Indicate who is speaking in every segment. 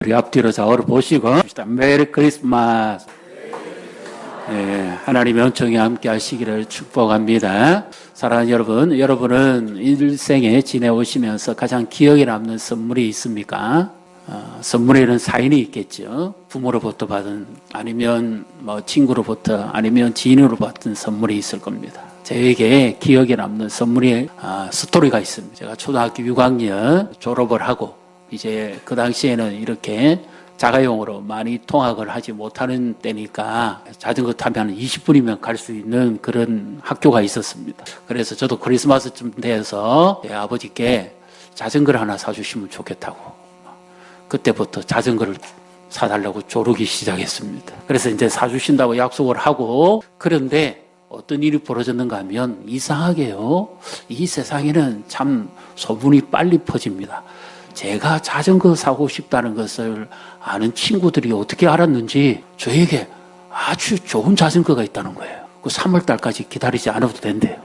Speaker 1: 우리 앞뒤로 좌우로 보시고 메리 크리스마스. 예, 하나님의 은총이 함께 하시기를 축복합니다. 사랑하는 여러분, 여러분은 일생에 지내오시면서 가장 기억에 남는 선물이 있습니까? 선물에는 사인이 있겠죠. 부모로부터 받은, 아니면 뭐 친구로부터, 아니면 지인으로 받은 선물이 있을 겁니다. 저에게 기억에 남는 선물의 스토리가 있습니다. 제가 초등학교 6학년 졸업을 하고 이제 그 당시에는 이렇게 자가용으로 많이 통학을 하지 못하는 때니까 자전거 타면 20분이면 갈 수 있는 그런 학교가 있었습니다. 그래서 저도 크리스마스쯤 돼서 제 아버지께 자전거를 하나 사주시면 좋겠다고 그때부터 자전거를 사달라고 조르기 시작했습니다. 그래서 이제 사주신다고 약속을 하고, 그런데 어떤 일이 벌어졌는가 하면 이상하게요, 이 세상에는 참 소문이 빨리 퍼집니다. 제가 자전거 사고 싶다는 것을 아는 친구들이 어떻게 알았는지 저에게 아주 좋은 자전거가 있다는 거예요. 그 3월달까지 기다리지 않아도 된대요.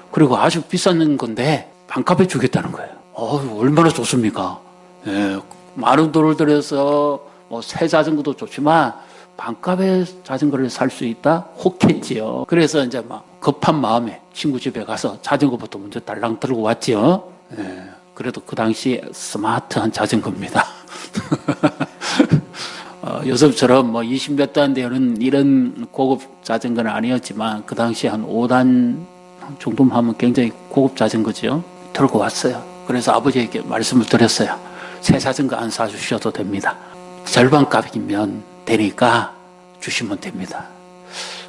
Speaker 1: 그리고 아주 비싼 건데 반값에 주겠다는 거예요. 얼마나 좋습니까? 예, 많은 돈을 들여서 뭐 새 자전거도 좋지만 반값에 자전거를 살 수 있다? 혹했지요. 그래서 이제 막 급한 마음에 친구 집에 가서 자전거부터 먼저 달랑 들고 왔지요. 예, 그래도 그 당시 스마트한 자전거입니다. 요즘처럼 뭐 20몇 단 되는 이런 고급 자전거는 아니었지만 그 당시 한 5단 정도만 하면 굉장히 고급 자전거죠. 들고 왔어요. 그래서 아버지에게 말씀을 드렸어요. 새 자전거 안 사주셔도 됩니다. 절반 값이면 되니까 주시면 됩니다.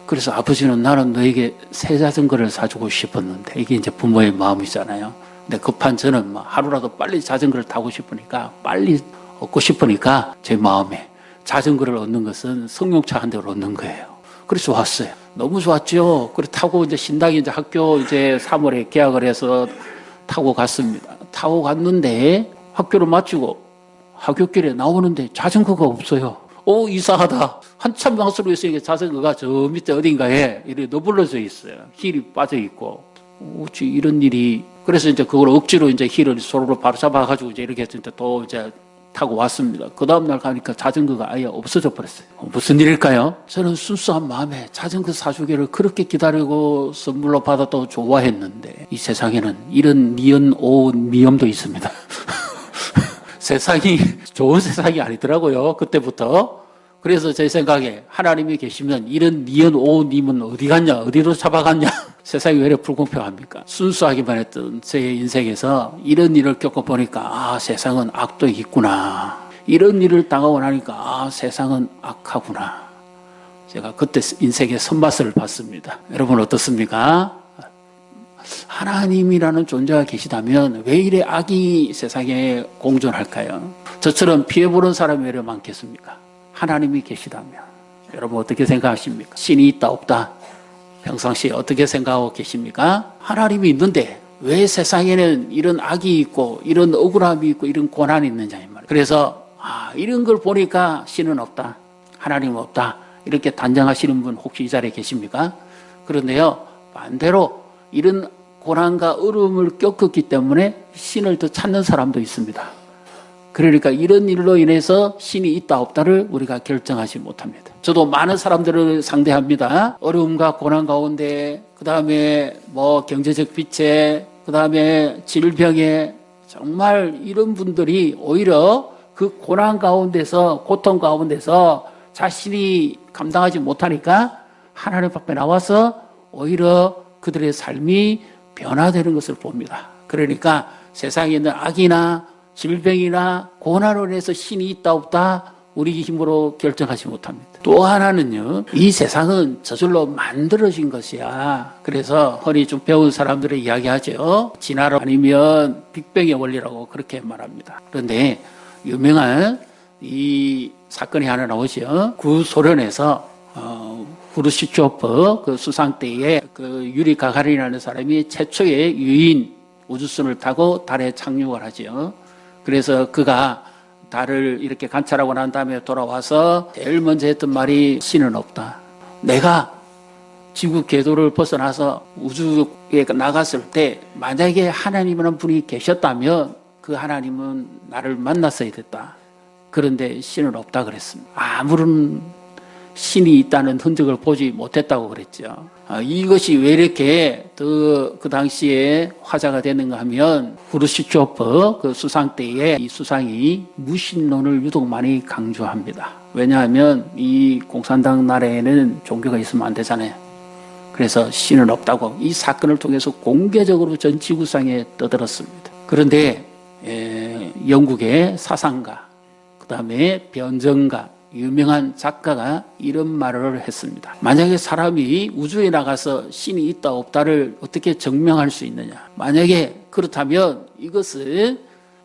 Speaker 1: 그래서 아버지는 나는 너에게 새 자전거를 사주고 싶었는데, 이게 이제 부모의 마음이잖아요. 근데 급한 저는 하루라도 빨리 자전거를 타고 싶으니까, 빨리 얻고 싶으니까 제 마음에 자전거를 얻는 것은 승용차 한 대를 얻는 거예요. 그래서 좋았어요. 너무 좋았죠. 그래 타고 이제 신당이 이제 학교 이제 3월에 개학을 해서 타고 갔습니다. 타고 갔는데 학교를 마치고 학교길에 나오는데 자전거가 없어요. 이상하다. 한참 망설여서 이게 자전거가 저 밑에 어딘가에 이렇게 너불러져 있어요. 힐이 빠져 있고. 어찌 이런 일이. 그래서 이제 그걸 억지로 이제 힐을 서로 바로 잡아가지고 이제 이렇게 이제 또 이제 타고 왔습니다. 그 다음날 가니까 자전거가 아예 없어져 버렸어요. 무슨 일일까요? 저는 순수한 마음에 자전거 사주기를 그렇게 기다리고 선물로 받아도 좋아했는데, 이 세상에는 이런 미움도 있습니다. 세상이 좋은 세상이 아니더라고요, 그때부터. 그래서 제 생각에 하나님이 계시면 이런 님은 어디 갔냐, 어디로 잡아갔냐. 세상이 왜 이렇게 불공평합니까? 순수하기만 했던 제 인생에서 이런 일을 겪어보니까 세상은 악도 있구나. 이런 일을 당하고 나니까 세상은 악하구나. 제가 그때 인생의 선맛을 봤습니다. 여러분 어떻습니까? 하나님이라는 존재가 계시다면 왜 이래 악이 세상에 공존할까요? 저처럼 피해보는 사람이 왜 이렇게 많겠습니까? 하나님이 계시다면 여러분 어떻게 생각하십니까? 신이 있다 없다? 평상시에 어떻게 생각하고 계십니까? 하나님이 있는데 왜 세상에는 이런 악이 있고 이런 억울함이 있고 이런 고난이 있느냐 이 말이에요. 그래서 이런 걸 보니까 신은 없다, 하나님은 없다, 이렇게 단정하시는 분 혹시 이 자리에 계십니까? 그런데요, 반대로 이런 고난과 어려움을 겪었기 때문에 신을 더 찾는 사람도 있습니다. 그러니까 이런 일로 인해서 신이 있다 없다를 우리가 결정하지 못합니다. 저도 많은 사람들을 상대합니다. 어려움과 고난 가운데, 그 다음에 뭐 경제적 비체, 그 다음에 질병에, 정말 이런 분들이 오히려 그 고난 가운데서, 고통 가운데서 자신이 감당하지 못하니까 하나님 앞에 나와서 오히려 그들의 삶이 변화되는 것을 봅니다. 그러니까 세상에 있는 악이나 질병이나 고난으로 인해서 신이 있다 없다 우리 힘으로 결정하지 못합니다. 또 하나는요, 이 세상은 저절로 만들어진 것이야. 그래서 흔히 좀 배운 사람들의 이야기하죠. 진화론 아니면 빅뱅의 원리라고 그렇게 말합니다. 그런데 유명한 이 사건이 하나 나오죠. 구소련에서 후르시초프 그 수상 때에 그 유리 가가린이라는 사람이 최초의 유인 우주선을 타고 달에 착륙을 하죠. 그래서 그가 달을 이렇게 관찰하고 난 다음에 돌아와서 제일 먼저 했던 말이 신은 없다. 내가 지구 궤도를 벗어나서 우주에 나갔을 때 만약에 하나님이라는 분이 계셨다면 그 하나님은 나를 만났어야 됐다. 그런데 신은 없다 그랬습니다. 아무런 신이 있다는 흔적을 보지 못했다고 그랬죠. 이것이 왜 이렇게 그 당시에 화제가 되는가 하면 후르시초프 그 수상 때에 이 수상이 무신론을 유독 많이 강조합니다. 왜냐하면 이 공산당 나라에는 종교가 있으면 안 되잖아요. 그래서 신은 없다고 이 사건을 통해서 공개적으로 전 지구상에 떠들었습니다. 그런데 영국의 사상가, 그 다음에 변정가, 유명한 작가가 이런 말을 했습니다. 만약에 사람이 우주에 나가서 신이 있다 없다를 어떻게 증명할 수 있느냐. 만약에 그렇다면 이것은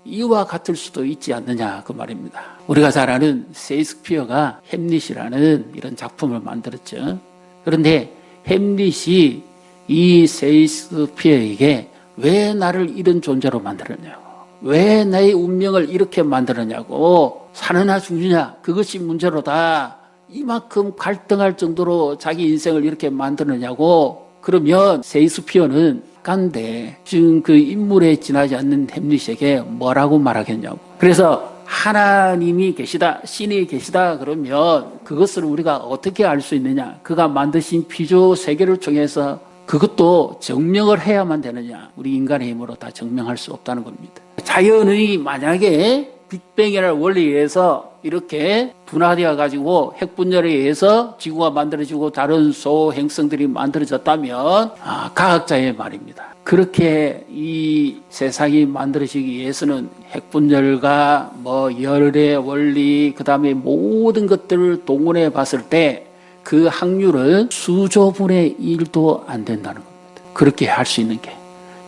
Speaker 1: 이와 같을 수도 있지 않느냐 그 말입니다. 우리가 잘 아는 셰익스피어가 햄릿이라는 이런 작품을 만들었죠. 그런데 햄릿이 이 셰익스피어에게 왜 나를 이런 존재로 만들었냐고, 왜 나의 운명을 이렇게 만들었냐고, 사느냐 죽느냐 그것이 문제로다, 이만큼 갈등할 정도로 자기 인생을 이렇게 만드느냐고. 그러면 셰익스피어는 작가인데 지금 그 인물에 지나지 않는 햄릿에게 뭐라고 말하겠냐고. 그래서 하나님이 계시다, 신이 계시다 그러면 그것을 우리가 어떻게 알 수 있느냐, 그가 만드신 피조 세계를 통해서 그것도 증명을 해야만 되느냐. 우리 인간의 힘으로 다 증명할 수 없다는 겁니다. 자연이 만약에 빅뱅이라는 원리에 의해서 이렇게 분화되어 가지고 핵분열에 의해서 지구가 만들어지고 다른 소행성들이 만들어졌다면 과학자의 말입니다. 그렇게 이 세상이 만들어지기 위해서는 핵분열과 열의 원리, 그 다음에 모든 것들을 동원해 봤을 때 그 확률은 수조분의 1도 안 된다는 겁니다. 그렇게 할 수 있는 게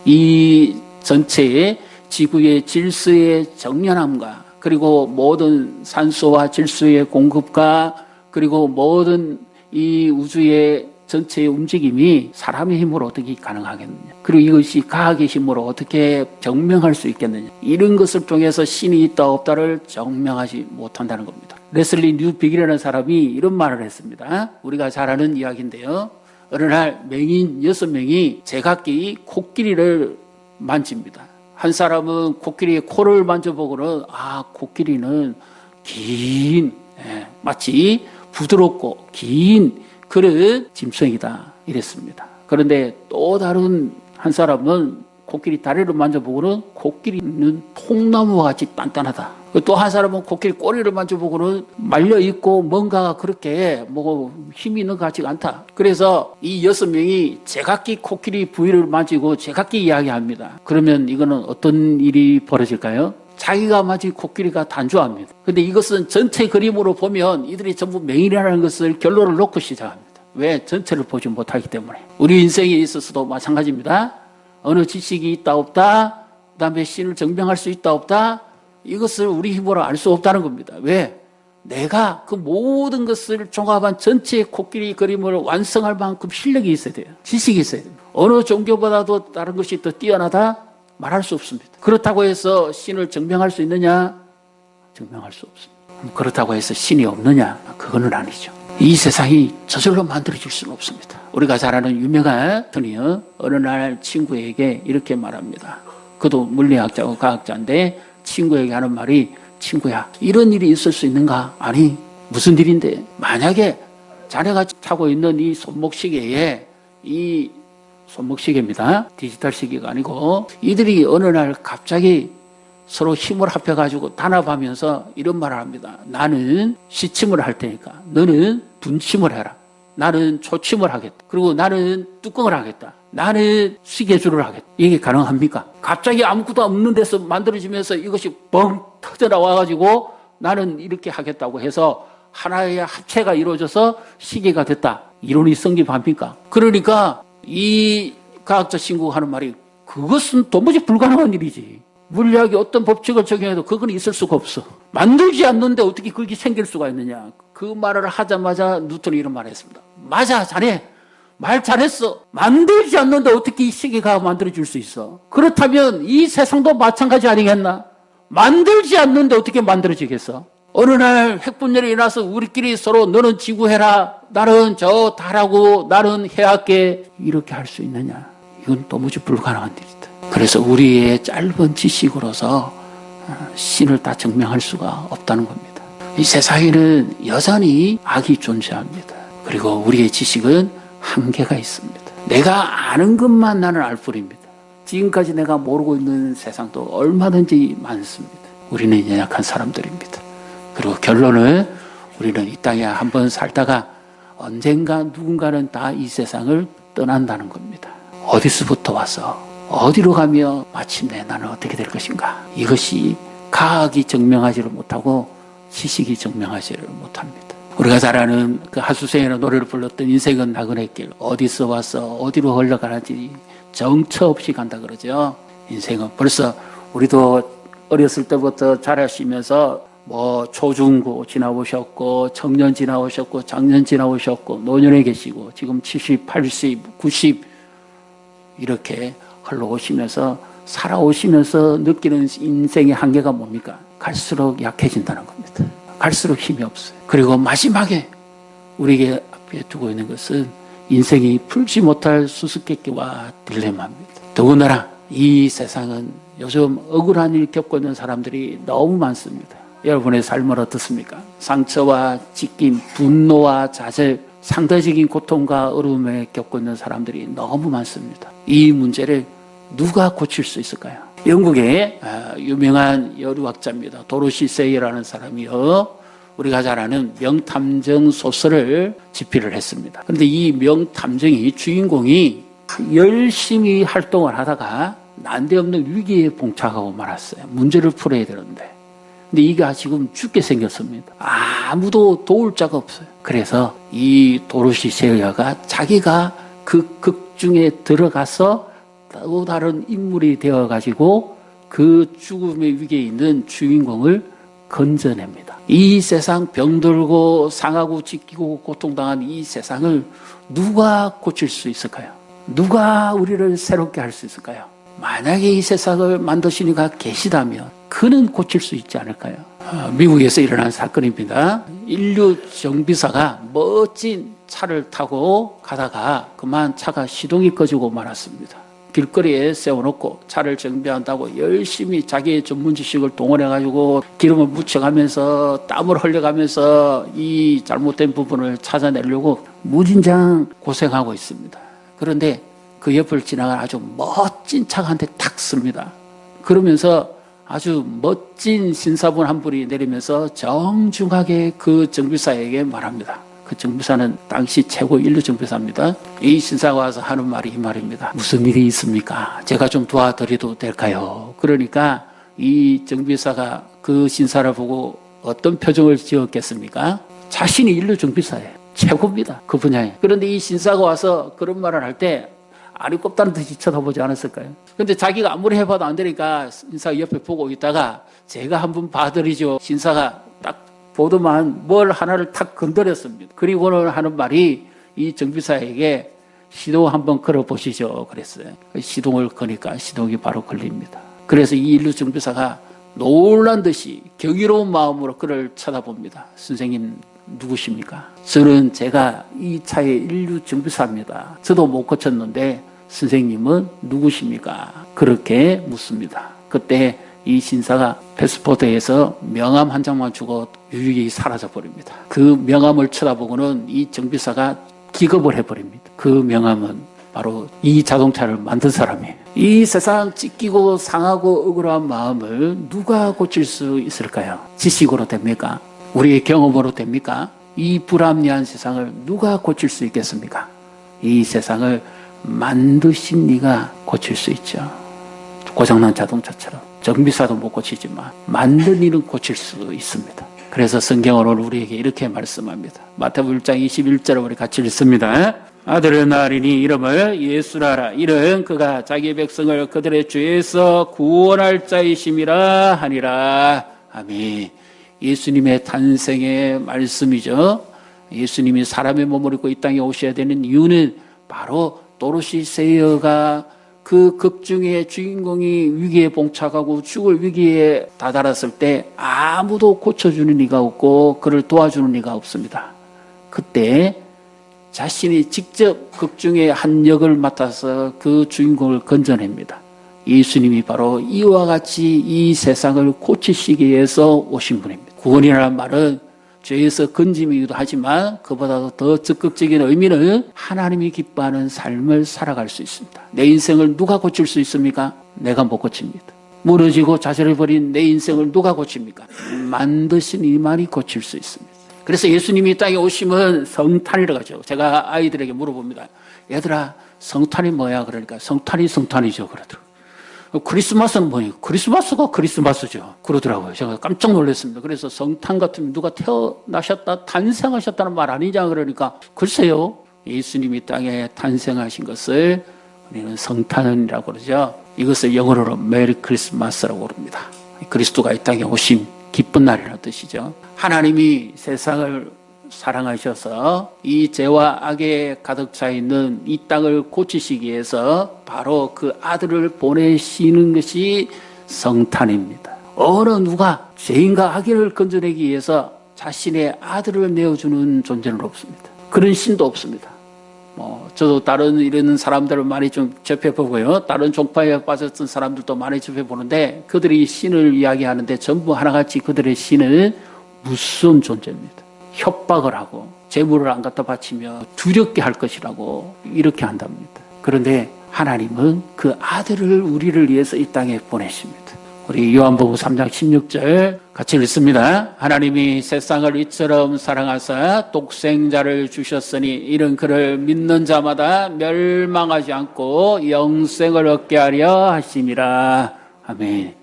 Speaker 1: 이 전체의 지구의 질서의 정연함과, 그리고 모든 산소와 질소의 공급과, 그리고 모든 이 우주의 전체의 움직임이 사람의 힘으로 어떻게 가능하겠느냐, 그리고 이것이 과학의 힘으로 어떻게 증명할 수 있겠느냐, 이런 것을 통해서 신이 있다 없다를 증명하지 못한다는 겁니다. 레슬리 뉴빅이라는 사람이 이런 말을 했습니다. 우리가 잘 아는 이야기인데요. 어느 날 맹인 6명이 제각기 코끼리를 만집니다. 한 사람은 코끼리의 코를 만져보고는 코끼리는 긴, 마치 부드럽고 긴 그런 짐승이다 이랬습니다. 그런데 또 다른 한 사람은 코끼리 다리를 만져보고는 코끼리는 통나무와 같이 단단하다. 또 한 사람은 코끼리 꼬리를 만져보고는 말려있고 뭔가 그렇게 힘이 있는 것 같지가 않다. 그래서 이 6명이 제각기 코끼리 부위를 만지고 제각기 이야기합니다. 그러면 이거는 어떤 일이 벌어질까요? 자기가 만진 코끼리가 단조합니다. 근데 이것은 전체 그림으로 보면 이들이 전부 맹인이라는 것을 결론을 놓고 시작합니다. 왜? 전체를 보지 못하기 때문에. 우리 인생에 있어서도 마찬가지입니다. 어느 지식이 있다 없다, 그 다음에 신을 증명할 수 있다 없다, 이것을 우리 힘으로 알 수 없다는 겁니다. 왜? 내가 그 모든 것을 종합한 전체의 코끼리 그림을 완성할 만큼 실력이 있어야 돼요. 지식이 있어야 돼요. 어느 종교보다도 다른 것이 더 뛰어나다? 말할 수 없습니다. 그렇다고 해서 신을 증명할 수 있느냐? 증명할 수 없습니다. 그렇다고 해서 신이 없느냐? 그거는 아니죠. 이 세상이 저절로 만들어질 수는 없습니다. 우리가 잘 아는 유명한 분이요, 어느 날 친구에게 이렇게 말합니다. 그도 물리학자고 과학자인데 친구에게 하는 말이, 친구야, 이런 일이 있을 수 있는가? 아니, 무슨 일인데? 만약에 자네가 차고 있는 이 손목시계에, 이 손목시계입니다. 디지털 시계가 아니고, 이들이 어느 날 갑자기 서로 힘을 합해가지고 단합하면서 이런 말을 합니다. 나는 시침을 할 테니까 너는 분침을 해라. 나는 초침을 하겠다. 그리고 나는 뚜껑을 하겠다. 나는 시계줄을 하겠다. 이게 가능합니까? 갑자기 아무것도 없는 데서 만들어지면서 이것이 뻥 터져 나와가지고 나는 이렇게 하겠다고 해서 하나의 합체가 이루어져서 시계가 됐다. 이론이 성립합니까? 그러니까 이 과학자 친구가 하는 말이, 그것은 도무지 불가능한 일이지. 물리학이 어떤 법칙을 적용해도 그건 있을 수가 없어. 만들지 않는데 어떻게 그게 생길 수가 있느냐. 그 말을 하자마자 뉴턴이 이런 말을 했습니다. 맞아, 자네 말 잘했어. 만들지 않는데 어떻게 이 시계가 만들어질 수 있어. 그렇다면 이 세상도 마찬가지 아니겠나. 만들지 않는데 어떻게 만들어지겠어. 어느 날 핵분열이 일어나서 우리끼리 서로 너는 지구해라, 나는 저 달하고 나는 해할게, 이렇게 할 수 있느냐. 이건 도무지 불가능한 일이다. 그래서 우리의 짧은 지식으로서 신을 다 증명할 수가 없다는 겁니다. 이 세상에는 여전히 악이 존재합니다. 그리고 우리의 지식은 한계가 있습니다. 내가 아는 것만 나는 알 뿐입니다. 지금까지 내가 모르고 있는 세상도 얼마든지 많습니다. 우리는 연약한 사람들입니다. 그리고 결론은 우리는 이 땅에 한번 살다가 언젠가 누군가는 다 이 세상을 떠난다는 겁니다. 어디서부터 와서 어디로 가며 마침내 나는 어떻게 될 것인가. 이것이 과학이 증명하지를 못하고 지식이 증명하지를 못합니다. 우리가 잘 아는 그 하수생이라는 노래를 불렀던 인생은 나그네 길, 어디서 와서 어디로 흘러가는지 정처 없이 간다 그러죠. 인생은 벌써 우리도 어렸을 때부터 자라시면서 초중고 지나오셨고 청년 지나오셨고 장년 지나오셨고 노년에 계시고 지금 70, 80, 90 이렇게 흘러오시면서 살아오시면서 느끼는 인생의 한계가 뭡니까? 갈수록 약해진다는 겁니다. 갈수록 힘이 없어요. 그리고 마지막에 우리에게 앞에 두고 있는 것은 인생이 풀지 못할 수수께끼와 딜레마입니다. 더군다나 이 세상은 요즘 억울한 일 겪고 있는 사람들이 너무 많습니다. 여러분의 삶은 어떻습니까? 상처와 찢김, 분노와 좌절, 상대적인 고통과 어려움에 겪고 있는 사람들이 너무 많습니다. 이 문제를 누가 고칠 수 있을까요? 영국의 유명한 여류학자입니다. 도로시 세이라는 사람이요. 우리가 잘 아는 명탐정 소설을 집필을 했습니다. 그런데 이 명탐정이 주인공이 열심히 활동을 하다가 난데없는 위기에 봉착하고 말았어요. 문제를 풀어야 되는데. 근데 이가 지금 죽게 생겼습니다. 아무도 도울 자가 없어요. 그래서 이 도로시 세이가 자기가 그 극중에 들어가서 또 다른 인물이 되어가지고 그 죽음의 위기에 있는 주인공을 건져냅니다. 이 세상 병들고 상하고 찢기고 고통당한 이 세상을 누가 고칠 수 있을까요? 누가 우리를 새롭게 할 수 있을까요? 만약에 이 세상을 만드신 이가 계시다면 그는 고칠 수 있지 않을까요? 미국에서 일어난 사건입니다. 인류 정비사가 멋진 차를 타고 가다가 그만 차가 시동이 꺼지고 말았습니다. 길거리에 세워놓고 차를 정비한다고 열심히 자기의 전문 지식을 동원해가지고 기름을 묻혀가면서 땀을 흘려가면서 이 잘못된 부분을 찾아내려고 무진장 고생하고 있습니다. 그런데 그 옆을 지나간 아주 멋진 차가 한 대 탁 씁니다. 그러면서 아주 멋진 신사분 한 분이 내리면서 정중하게 그 정비사에게 말합니다. 그 정비사는 당시 최고 인류 정비사입니다. 이 신사가 와서 하는 말이 이 말입니다. 무슨 일이 있습니까? 제가 좀 도와드려도 될까요? 그러니까 이 정비사가 그 신사를 보고 어떤 표정을 지었겠습니까? 자신이 인류 정비사예요. 최고입니다. 그 분야에. 그런데 이 신사가 와서 그런 말을 할 때 알이 꼽다는 듯이 쳐다보지 않았을까요? 근데 자기가 아무리 해봐도 안 되니까 신사가 옆에 보고 있다가 제가 한번 봐드리죠. 신사가 딱 보더만 뭘 하나를 탁 건드렸습니다. 그리고는 하는 말이 이 정비사에게 시동 한번 걸어보시죠. 그랬어요. 시동을 거니까 시동이 바로 걸립니다. 그래서 이 인류 정비사가 놀란 듯이 경이로운 마음으로 그를 쳐다봅니다. 선생님 누구십니까? 저는 제가 이 차의 인류 정비사입니다. 저도 못 고쳤는데 선생님은 누구십니까? 그렇게 묻습니다. 그때 이 신사가 패스포트에서 명함 한 장만 주고 유유히 사라져버립니다. 그 명함을 쳐다보고는 이 정비사가 기겁을 해버립니다. 그 명함은 바로 이 자동차를 만든 사람이에요. 이 세상 찢기고 상하고 억울한 마음을 누가 고칠 수 있을까요? 지식으로 됩니까? 우리의 경험으로 됩니까? 이 불합리한 세상을 누가 고칠 수 있겠습니까? 이 세상을 만드신 이가 고칠 수 있죠. 고장난 자동차처럼 정비사도 못 고치지만 만든 이는 고칠 수 있습니다. 그래서 성경은 오늘 우리에게 이렇게 말씀합니다. 마태복음 1장 21절을 우리 같이 읽습니다. 아들의 날이니 이름을 예수라 하라. 이는 그가 자기 백성을 그들의 죄에서 구원할 자이심이라 하니라. 아멘. 예수님의 탄생의 말씀이죠. 예수님이 사람의 몸을 입고 이 땅에 오셔야 되는 이유는 바로 도로시 세이어가 그 극중의 주인공이 위기에 봉착하고 죽을 위기에 다다랐을 때 아무도 고쳐주는 이가 없고 그를 도와주는 이가 없습니다. 그때 자신이 직접 극중의 한 역을 맡아서 그 주인공을 건져냅니다. 예수님이 바로 이와 같이 이 세상을 고치시기 위해서 오신 분입니다. 구원이라는 말은 죄에서 건짐이기도 하지만 그보다도 더 적극적인 의미는 하나님이 기뻐하는 삶을 살아갈 수 있습니다. 내 인생을 누가 고칠 수 있습니까? 내가 못 고칩니다. 무너지고 좌절해버린 내 인생을 누가 고칩니까? 만드신 이만이 고칠 수 있습니다. 그래서 예수님이 땅에 오시면 성탄이라고 하죠. 제가 아이들에게 물어봅니다. 얘들아, 성탄이 뭐야? 그러니까 성탄이죠. 그러더라고요. 크리스마스는 뭐예요? 크리스마스가 크리스마스죠. 그러더라고요. 제가 깜짝 놀랐습니다. 그래서 성탄 같으면 누가 태어나셨다, 탄생하셨다는 말 아니냐? 그러니까 글쎄요. 예수님이 땅에 탄생하신 것을 우리는 성탄이라고 그러죠. 이것을 영어로는 메리 크리스마스라고 부릅니다. 그리스도가 이 땅에 오심, 기쁜 날이라는 뜻이죠. 하나님이 세상을 사랑하셔서 이 죄와 악에 가득 차 있는 이 땅을 고치시기 위해서 바로 그 아들을 보내시는 것이 성탄입니다. 어느 누가 죄인과 악인을 건져내기 위해서 자신의 아들을 내어주는 존재는 없습니다. 그런 신도 없습니다. 저도 다른 이런 사람들을 많이 좀 접해보고요. 다른 종파에 빠졌던 사람들도 많이 접해보는데 그들이 신을 이야기하는데 전부 하나같이 그들의 신은 무서운 존재입니다. 협박을 하고 재물을 안 갖다 바치며 두렵게 할 것이라고 이렇게 한답니다. 그런데 하나님은 그 아들을 우리를 위해서 이 땅에 보내십니다. 우리 요한복음 3장 16절 같이 읽습니다. 하나님이 세상을 이처럼 사랑하사 독생자를 주셨으니 이는 그를 믿는 자마다 멸망하지 않고 영생을 얻게 하려 하심이라. 아멘.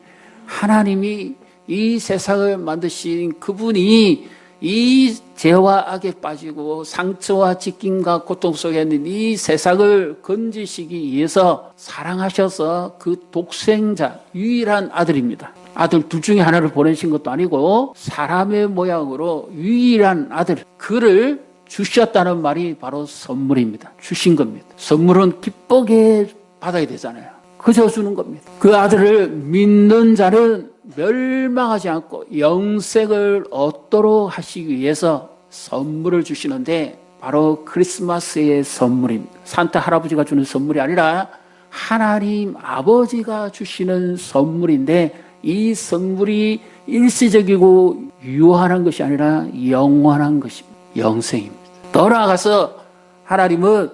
Speaker 1: 하나님이 이 세상을 만드신 그분이 이 죄와 악에 빠지고 상처와 찢김과 고통 속에 있는 이 세상을 건지시기 위해서 사랑하셔서 그 독생자 유일한 아들입니다. 아들 둘 중에 하나를 보내신 것도 아니고 사람의 모양으로 유일한 아들 그를 주셨다는 말이 바로 선물입니다. 주신 겁니다. 선물은 기쁘게 받아야 되잖아요. 그저 주는 겁니다. 그 아들을 믿는 자는 멸망하지 않고 영생을 얻도록 하시기 위해서 선물을 주시는데 바로 크리스마스의 선물입니다. 산타 할아버지가 주는 선물이 아니라 하나님 아버지가 주시는 선물인데 이 선물이 일시적이고 유한한 것이 아니라 영원한 것입니다. 영생입니다. 더 나아가서 하나님은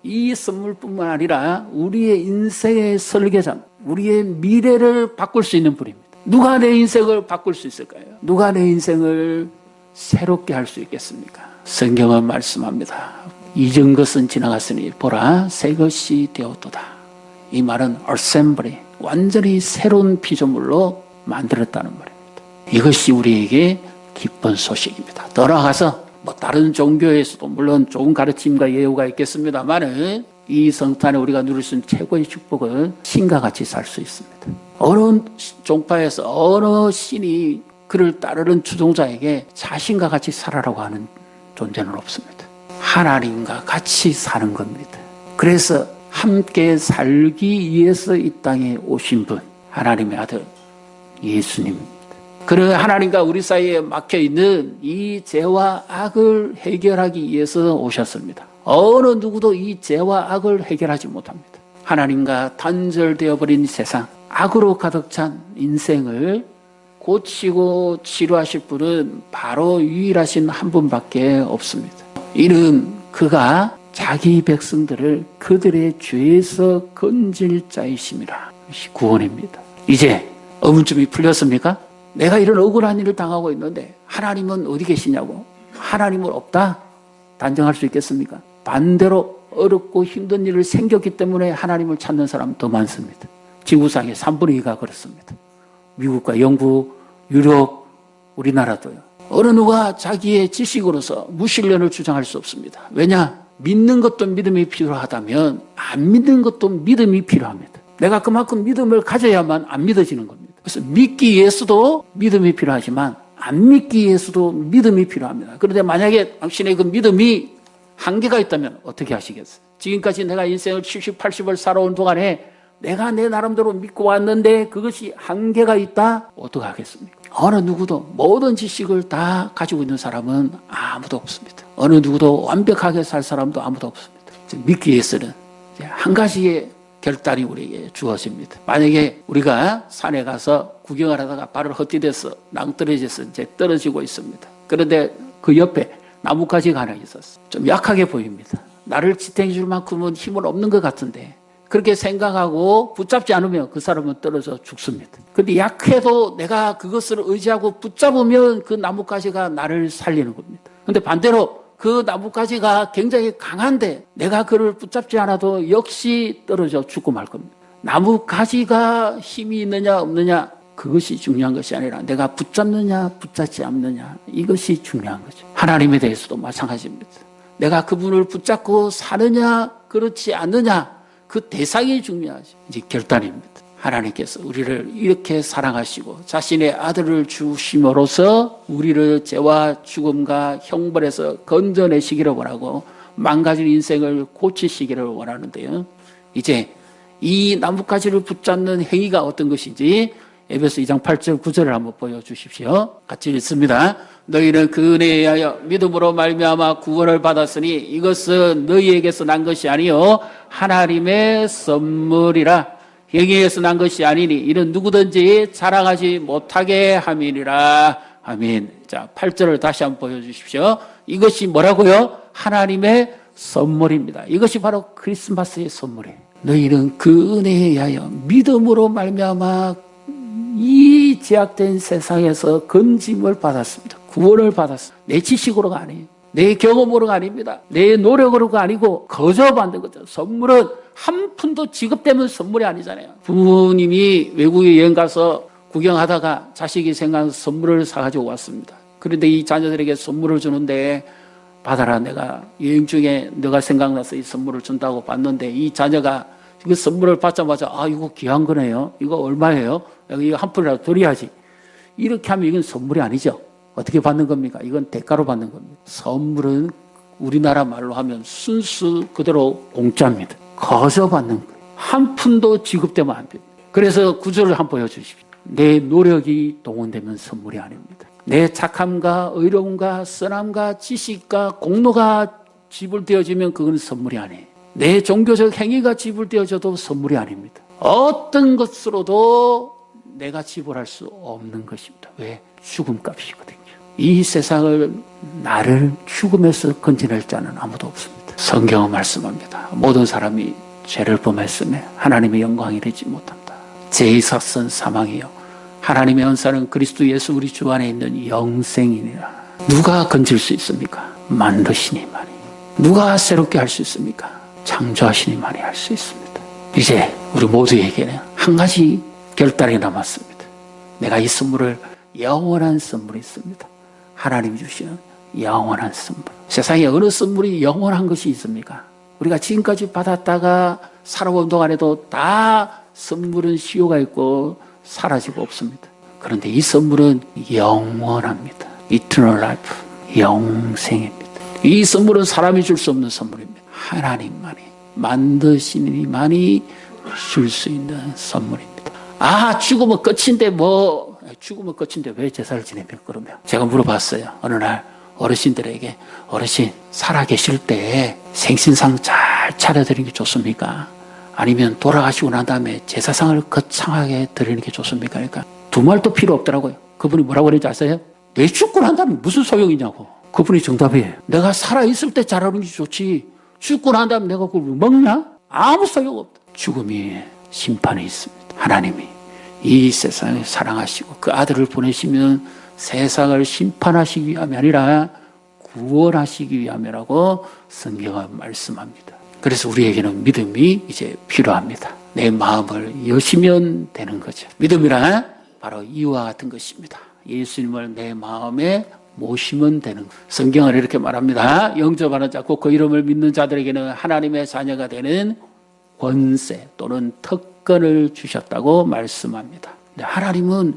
Speaker 1: 이 선물뿐만 아니라 우리의 인생의 설계자, 우리의 미래를 바꿀 수 있는 분입니다. 누가 내 인생을 바꿀 수 있을까요? 누가 내 인생을 새롭게 할 수 있겠습니까? 성경은 말씀합니다. 이전 것은 지나갔으니 보라 새 것이 되었도다. 이 말은 assembly, 완전히 새로운 피조물로 만들었다는 말입니다. 이것이 우리에게 기쁜 소식입니다. 더 나아가서 다른 종교에서도 물론 좋은 가르침과 예우가 있겠습니다만은 이 성탄에 우리가 누릴 수 있는 최고의 축복은 신과 같이 살 수 있습니다. 어느 종파에서 어느 신이 그를 따르는 주종자에게 자신과 같이 살아라고 하는 존재는 없습니다. 하나님과 같이 사는 겁니다. 그래서 함께 살기 위해서 이 땅에 오신 분, 하나님의 아들 예수님입니다. 그는 하나님과 우리 사이에 막혀있는 이 죄와 악을 해결하기 위해서 오셨습니다. 어느 누구도 이 죄와 악을 해결하지 못합니다. 하나님과 단절되어 버린 세상, 악으로 가득 찬 인생을 고치고 치료하실 분은 바로 유일하신 한 분밖에 없습니다. 이는 그가 자기 백성들을 그들의 죄에서 건질 자이심이라. 이것이 구원입니다. 이제 의문점이 풀렸습니까? 내가 이런 억울한 일을 당하고 있는데 하나님은 어디 계시냐고, 하나님은 없다 단정할 수 있겠습니까? 반대로 어렵고 힘든 일을 생겼기 때문에 하나님을 찾는 사람은 더 많습니다. 지구상의 3분의 2가 그렇습니다. 미국과 영국, 유럽, 우리나라도요. 어느 누가 자기의 지식으로서 무신론을 주장할 수 없습니다. 왜냐? 믿는 것도 믿음이 필요하다면 안 믿는 것도 믿음이 필요합니다. 내가 그만큼 믿음을 가져야만 안 믿어지는 겁니다. 그래서 믿기 위해서도 믿음이 필요하지만 안 믿기 위해서도 믿음이 필요합니다. 그런데 만약에 당신의 그 믿음이 한계가 있다면 어떻게 하시겠어요? 지금까지 내가 인생을 70, 80을 살아온 동안에 내가 내 나름대로 믿고 왔는데 그것이 한계가 있다? 어떻게 하겠습니까? 어느 누구도 모든 지식을 다 가지고 있는 사람은 아무도 없습니다. 어느 누구도 완벽하게 살 사람도 아무도 없습니다. 믿기 위해서는 한 가지의 결단이 우리에게 주어집니다. 만약에 우리가 산에 가서 구경을 하다가 발을 헛디뎌서 낭떠러져서 이제 떨어지고 있습니다. 그런데 그 옆에 나뭇가지가 하나 있었어요. 좀 약하게 보입니다. 나를 지탱해 줄 만큼은 힘은 없는 것 같은데 그렇게 생각하고 붙잡지 않으면 그 사람은 떨어져 죽습니다. 그런데 약해도 내가 그것을 의지하고 붙잡으면 그 나뭇가지가 나를 살리는 겁니다. 그런데 반대로 그 나뭇가지가 굉장히 강한데 내가 그를 붙잡지 않아도 역시 떨어져 죽고 말 겁니다. 나뭇가지가 힘이 있느냐 없느냐 그것이 중요한 것이 아니라 내가 붙잡느냐 붙잡지 않느냐 이것이 중요한 거죠. 하나님에 대해서도 마찬가지입니다. 내가 그분을 붙잡고 사느냐 그렇지 않느냐 그 대상이 중요하죠. 이제 결단입니다. 하나님께서 우리를 이렇게 사랑하시고 자신의 아들을 주심으로써 우리를 죄와 죽음과 형벌에서 건져내시기를 원하고 망가진 인생을 고치시기를 원하는데요. 이제 이 나뭇가지를 붙잡는 행위가 어떤 것인지 에베소 2장 8절 9절을 한번 보여주십시오. 같이 읽습니다. 너희는 그 은혜에 의하여 믿음으로 말미암아 구원을 받았으니 이것은 너희에게서 난 것이 아니요 하나님의 선물이라. 행위에서 난 것이 아니니 이는 누구든지 자랑하지 못하게 함이니라. 아멘. 자, 8절을 다시 한번 보여주십시오. 이것이 뭐라고요? 하나님의 선물입니다. 이것이 바로 크리스마스의 선물이에요. 너희는 그 은혜에 의하여 믿음으로 말미암아 이 제약된 세상에서 건짐을 받았습니다. 구원을 받았습니다. 내 지식으로가 아니에요. 내 경험으로가 아닙니다. 내 노력으로가 아니고 거저 받는 거죠. 선물은 한 푼도 지급되면 선물이 아니잖아요. 부모님이 외국에 여행 가서 구경하다가 자식이 생각나서 선물을 사가지고 왔습니다. 그런데 이 자녀들에게 선물을 주는데 받아라, 내가 여행 중에 너가 생각나서 이 선물을 준다고 받는데 이 자녀가 그 선물을 받자마자 아 이거 귀한 거네요. 이거 얼마예요? 이거 한 푼이라도 드려야지. 이렇게 하면 이건 선물이 아니죠. 어떻게 받는 겁니까? 이건 대가로 받는 겁니다. 선물은 우리나라 말로 하면 순수 그대로 공짜입니다. 거저 받는 거예요. 한 푼도 지급되면 안 됩니다. 그래서 구절을 한번 보여주십시오. 내 노력이 동원되면 선물이 아닙니다. 내 착함과 의로움과 선함과 지식과 공로가 지불되어지면 그건 선물이 아니에요. 내 종교적 행위가 지불되어져도 선물이 아닙니다. 어떤 것으로도 내가 지불할 수 없는 것입니다. 왜? 죽음값이거든요. 이 세상을 나를 죽음에서 건져낼 자는 아무도 없습니다. 성경은 말씀합니다. 모든 사람이 죄를 범했음에 하나님의 영광이 되지 못한다. 죄의 삭선 사망이요 하나님의 은사는 그리스도 예수 우리 주 안에 있는 영생이니라. 누가 건질 수 있습니까? 만드시니만이. 누가 새롭게 할 수 있습니까? 창조하시니만이 할 수 있습니다. 이제 우리 모두에게는 한 가지 결단이 남았습니다. 내가 이 선물을 영원한 선물이 있습니다. 하나님이 주시는 영원한 선물. 세상에 어느 선물이 영원한 것이 있습니까? 우리가 지금까지 받았다가 살아온 동안에도 다 선물은 시효가 있고 사라지고 없습니다. 그런데 이 선물은 영원합니다. Eternal life, 영생입니다. 이 선물은 사람이 줄 수 없는 선물입니다. 하나님만이, 만드시니만이 줄 수 있는 선물입니다. 아, 죽으면 끝인데 죽으면 끝인데 왜 제사를 지냅니까? 그러면 제가 물어봤어요. 어느 날 어르신들에게 어르신 살아계실 때 생신상 잘 차려드리는 게 좋습니까? 아니면 돌아가시고 난 다음에 제사상을 거창하게 드리는 게 좋습니까? 그러니까 두 말도 필요 없더라고요. 그분이 뭐라고 그랬는지 아세요? 내 죽고 난 다음에 무슨 소용이냐고. 그분이 정답이에요. 내가 살아있을 때 잘하는 게 좋지 죽고 난 다음에 내가 그걸 먹냐? 아무 소용없다. 죽음이 심판이 있습니다. 하나님이 이 세상을 사랑하시고 그 아들을 보내시면 세상을 심판하시기 위함이 아니라 구원하시기 위함이라고 성경은 말씀합니다. 그래서 우리에게는 믿음이 이제 필요합니다. 내 마음을 여시면 되는 거죠. 믿음이란 바로 이와 같은 것입니다. 예수님을 내 마음에 모시면 되는 것. 성경은 이렇게 말합니다. 영접하는 자, 곧 그 이름을 믿는 자들에게는 하나님의 자녀가 되는 권세 또는 특권을 주셨다고 말씀합니다. 하나님은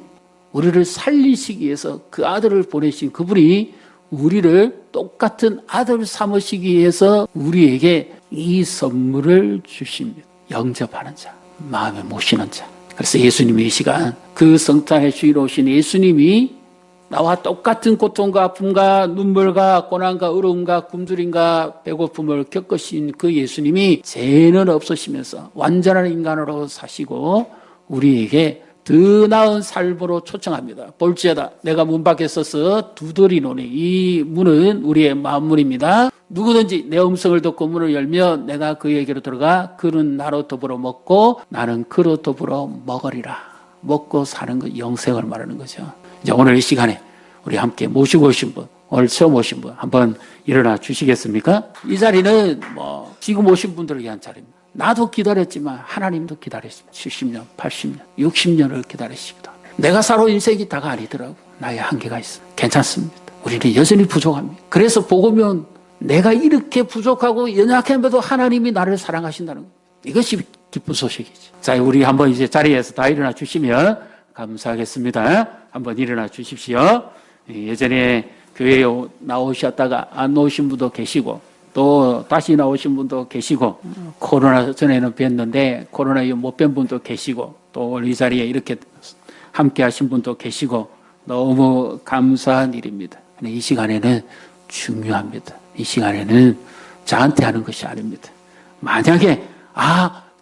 Speaker 1: 우리를 살리시기 위해서 그 아들을 보내신 그분이 우리를 똑같은 아들 삼으시기 위해서 우리에게 이 선물을 주십니다. 영접하는 자, 마음에 모시는 자. 그래서 예수님이 이 시간 그 성탄의 주인 오신 예수님이 나와 똑같은 고통과 아픔과 눈물과 고난과 어려움과 굶주림과 배고픔을 겪으신 그 예수님이 죄는 없으시면서 완전한 인간으로 사시고 우리에게 더 나은 삶으로 초청합니다. 볼지어다 내가 문 밖에 서서 두드리노니 이 문은 우리의 마음문입니다. 누구든지 내 음성을 듣고 문을 열면 내가 그에게로 들어가 그는 나로 더불어 먹고 나는 그로 더불어 먹으리라. 먹고 사는 것 영생을 말하는 거죠. 이제 오늘 이 시간에 우리 함께 모시고 오신 분, 오늘 처음 오신 분 한번 일어나 주시겠습니까? 이 자리는 지금 오신 분들을 위한 자리입니다. 나도 기다렸지만 하나님도 기다렸습니다. 70년, 80년, 60년을 기다리십니다. 내가 살아온 인생이 다가 아니더라고. 나의 한계가 있어. 괜찮습니다. 우리는 여전히 부족합니다. 그래서 복음은 내가 이렇게 부족하고 연약함에도 하나님이 나를 사랑하신다는 것. 이것이 기쁜 소식이죠. 자, 우리 한번 이제 자리에서 다 일어나 주시면 감사하겠습니다. 한번 일어나 주십시오. 예전에 교회에 나오셨다가 안 나오신 분도 계시고 또 다시 나오신 분도 계시고 코로나 전에는 뵀는데 코로나 이후 못 뵌 분도 계시고 또 오늘 이 자리에 이렇게 함께 하신 분도 계시고 너무 감사한 일입니다. 이 시간에는 중요합니다. 이 시간에는 저한테 하는 것이 아닙니다. 만약에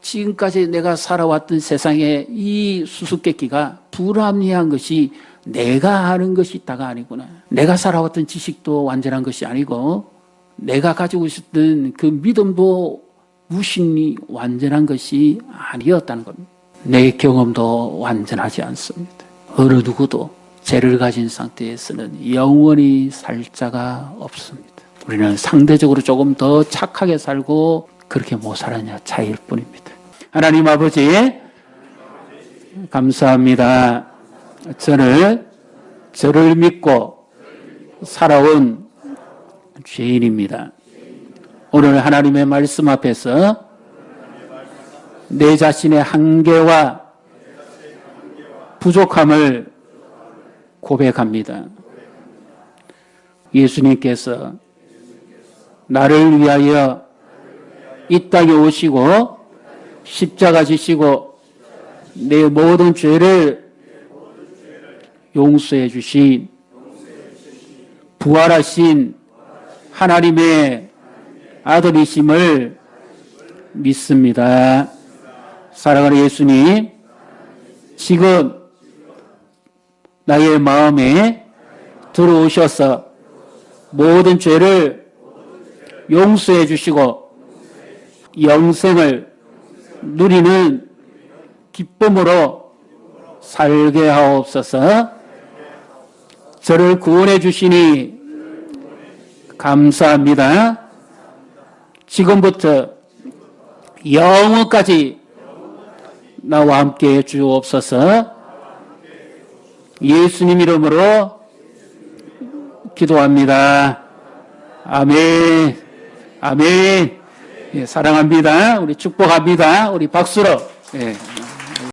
Speaker 1: 지금까지 내가 살아왔던 세상에 이 수수께끼가 불합리한 것이 내가 하는 것이 있다가 아니구나. 내가 살아왔던 지식도 완전한 것이 아니고 내가 가지고 있었던 그 믿음도 무신이 완전한 것이 아니었다는 겁니다. 내 경험도 완전하지 않습니다. 어느 누구도 죄를 가진 상태에서는 영원히 살 자가 없습니다. 우리는 상대적으로 조금 더 착하게 살고 그렇게 못 살았냐 차이일 뿐입니다. 하나님 아버지 감사합니다. 저를 믿고 살아온 죄인입니다. 오늘 하나님의 말씀 앞에서 내 자신의 한계와 부족함을 고백합니다. 예수님께서 나를 위하여 이 땅에 오시고 십자가 지시고 내 모든 죄를 용서해 주신 부활하신 하나님의 아들이심을 믿습니다. 사랑하는 예수님, 지금 나의 마음에 들어오셔서 모든 죄를 용서해 주시고 영생을 누리는 기쁨으로 살게 하옵소서. 저를 구원해 주시니 감사합니다. 지금부터 영원까지 나와 함께 해 주옵소서. 예수님 이름으로 기도합니다. 아멘. 아멘. 예, 사랑합니다. 우리 축복합니다. 우리 박수로. 예.